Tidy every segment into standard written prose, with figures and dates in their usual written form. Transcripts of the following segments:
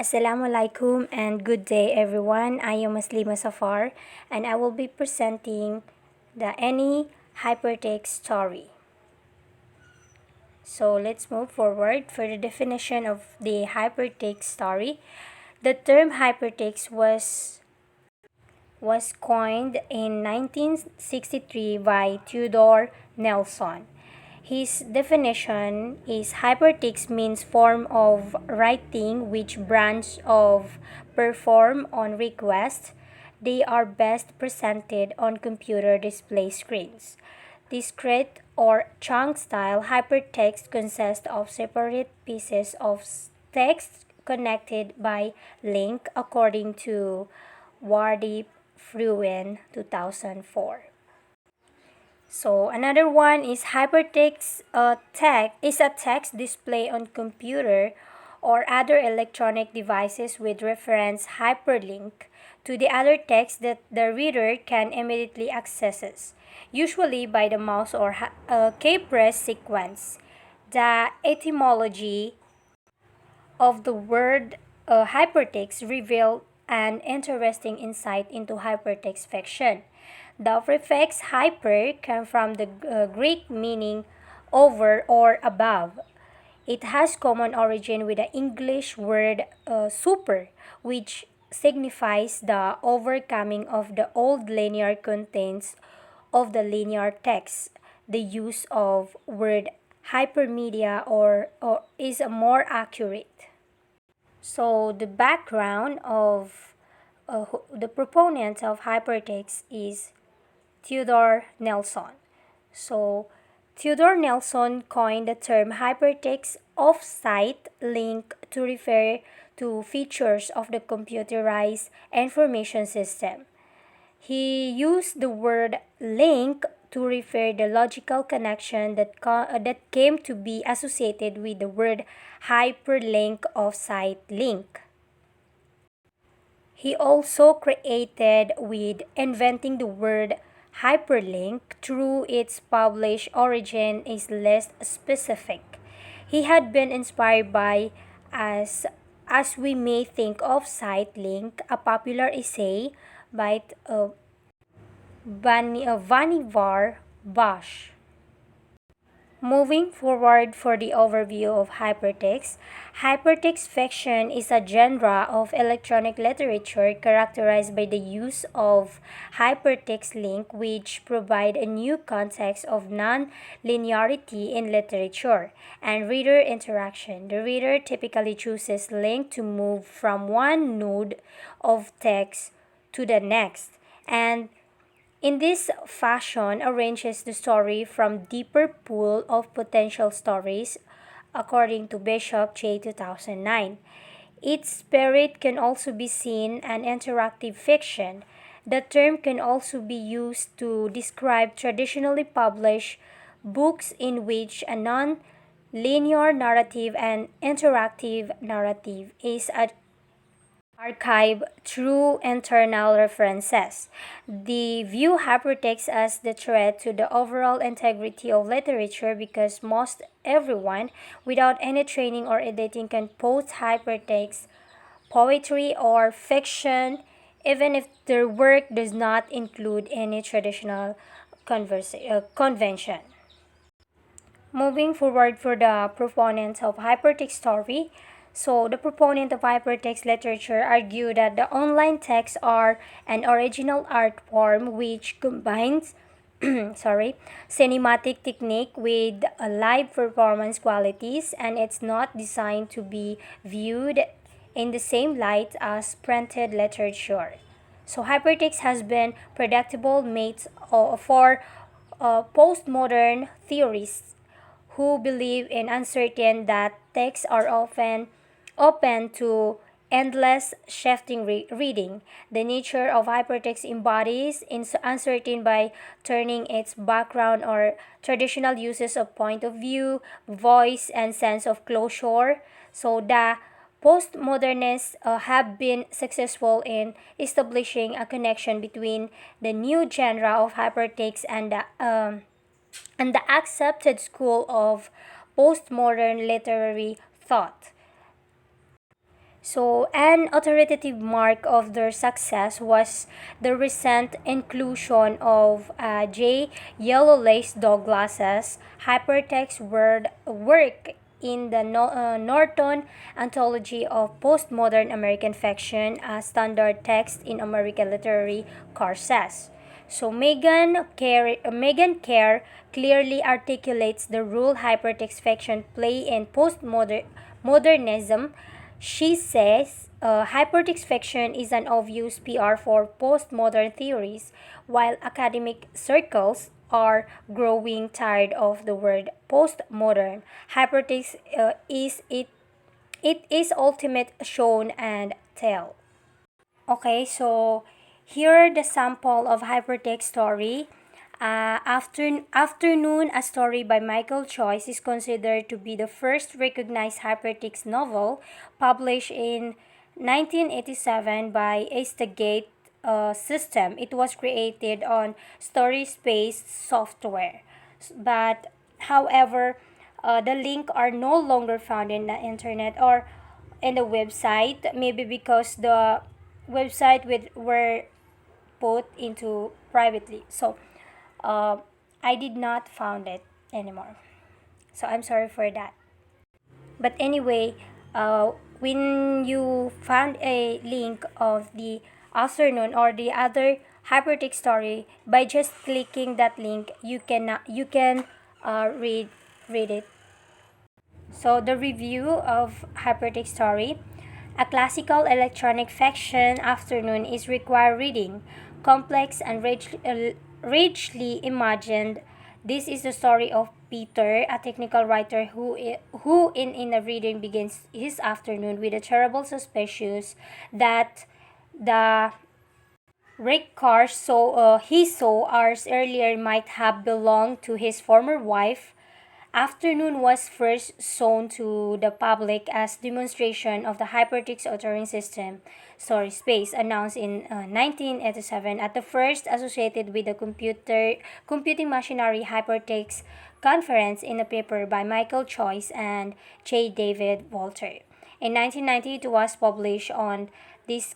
Assalamualaikum and good day everyone. I am Maslima Safar and I will be presenting the any hypertext story. So let's move forward for the definition of the hypertext story. The term hypertext was coined in 1963 by Theodore Nelson. His definition is hypertext means form of writing which branch of perform on request. They are best presented on computer display screens. Discrete or chunk style hypertext consists of separate pieces of text connected by link according to Wardy Fruin 2004. So another one is hypertext text is a text display on computer or other electronic devices with reference hyperlink to the other text that the reader can immediately access, usually by the mouse or keypress sequence. The etymology of the word hypertext reveal an interesting insight into hypertext fiction. The prefix hyper comes from the Greek meaning over or above. It has common origin with the English word super, which signifies the overcoming of the old linear contents of the linear text. The use of word hypermedia or is more accurate. So the background of the proponent of hypertext is Theodore Nelson. So Theodore Nelson coined the term hypertext off-site link to refer to features of the computerized information system. He used the word link to refer the logical connection that came to be associated with the word hyperlink off-site link. He also created with inventing the word hyperlink through its published origin is less specific. He had been inspired by as we may think of site link, a popular essay by Vannevar Bush. Moving forward for the overview of hypertext, hypertext fiction is a genre of electronic literature characterized by the use of hypertext link which provide a new context of non-linearity in literature and reader interaction. The reader typically chooses link to move from one node of text to the next and in this fashion arranges the story from deeper pool of potential stories according to Bishop J 2009. Its spirit can also be seen an interactive fiction. The term can also be used to describe traditionally published books in which a non-linear narrative and interactive narrative is archive through internal references. The view hypertext as the threat to the overall integrity of literature because most everyone without any training or editing can post hypertext poetry or fiction even if their work does not include any traditional convention. Moving forward for the proponents of hypertext story, so the proponent of hypertext literature argue that the online texts are an original art form which combines cinematic technique with live performance qualities and it's not designed to be viewed in the same light as printed literature. So hypertext has been predictable mates for postmodern theorists who believe in uncertain that texts are often open to endless shifting reading. The nature of hypertext embodies uncertain by turning its background or traditional uses of point of view, voice, and sense of closure. So the postmodernists have been successful in establishing a connection between the new genre of hypertext and the accepted school of postmodern literary thought. So, an authoritative mark of their success was the recent inclusion of J. Yellowlace Douglas's hypertext work in the Norton Anthology of Postmodern American Fiction, a standard text in American literary courses. So Megan Kerr clearly articulates the role hypertext fiction play in postmodernism. She says hypertext fiction is an obvious PR for postmodern theories, while academic circles are growing tired of the word postmodern. Hypertext it is ultimate shown and tell. Okay, so here are the sample of Hypertext Story. Afternoon, a story by Michael Joyce, is considered to be the first recognized hypertext novel published in 1987 by Astegate System. It was created on StorySpace software. But, however, the link are no longer found in the internet or in the website, maybe because the website were put into privately. So uh, I did not found it anymore. So I'm sorry for that. But anyway, when you found a link of the afternoon or the other hypertext story, by just clicking that link, you can read it. So the review of Hypertext Story. A classical electronic fiction afternoon is required reading, complex and richly imagined. This is the story of Peter, a technical writer who in a reading begins his afternoon with a terrible suspicion that the wrecked car he saw hours earlier might have belonged to his former wife. Afternoon was first shown to the public as demonstration of the hypertext authoring system, Story Space, announced in 1987 at the first associated with the computing machinery hypertext conference in a paper by Michael Joyce and J. David Walter. In 1990, it was published on this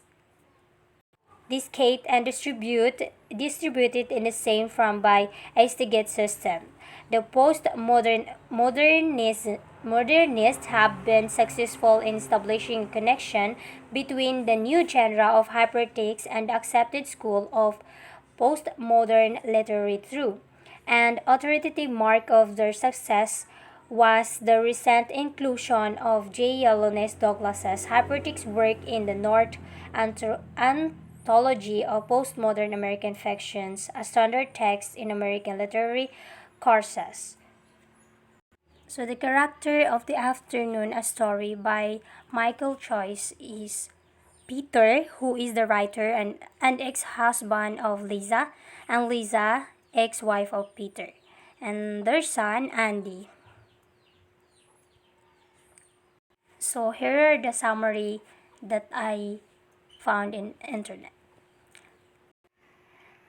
diskette and distributed in the same form by Astigate system. The modernists have been successful in establishing a connection between the new genre of hypertext and the accepted school of postmodern literary truth. And authoritative mark of their success was the recent inclusion of J. Yellowlace Douglas's hypertext work in the Anthology of Postmodern American Fictions, a standard text in American literary courses. So the character of the afternoon, a story by Michael Joyce, is Peter, who is the writer and ex-husband of Lisa, and Lisa, ex-wife of Peter, and their son Andy. So here are the summary that I found in internet.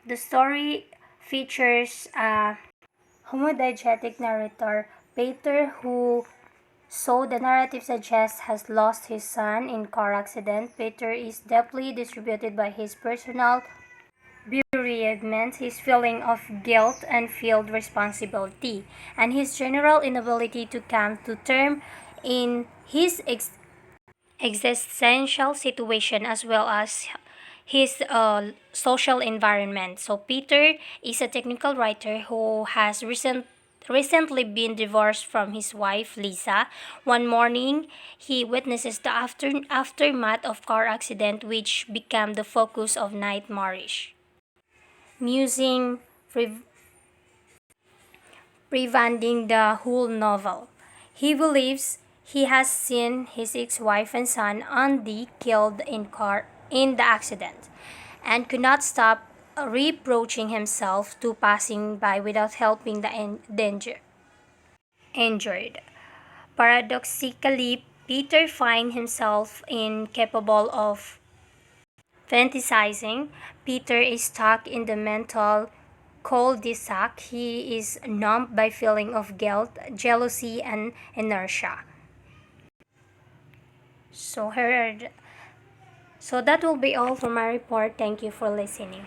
The story features a homodiegetic narrator, Peter, who, so the narrative suggests, has lost his son in car accident. Peter is deeply distributed by his personal bereavement, his feeling of guilt and field responsibility, and his general inability to come to terms in his existential situation as well as his social environment. So Peter is a technical writer who has recently been divorced from his wife Lisa. One morning, he witnesses the aftermath of car accident which became the focus of nightmarish musing, rewinding the whole novel. He believes he has seen his ex-wife and son Andy killed in the accident, and could not stop reproaching himself to passing by without helping the injured. Paradoxically, Peter finds himself incapable of fantasizing. Peter is stuck in the mental cul-de-sac. He is numbed by feeling of guilt, jealousy, and inertia. So here, so that will be all for my report. Thank you for listening.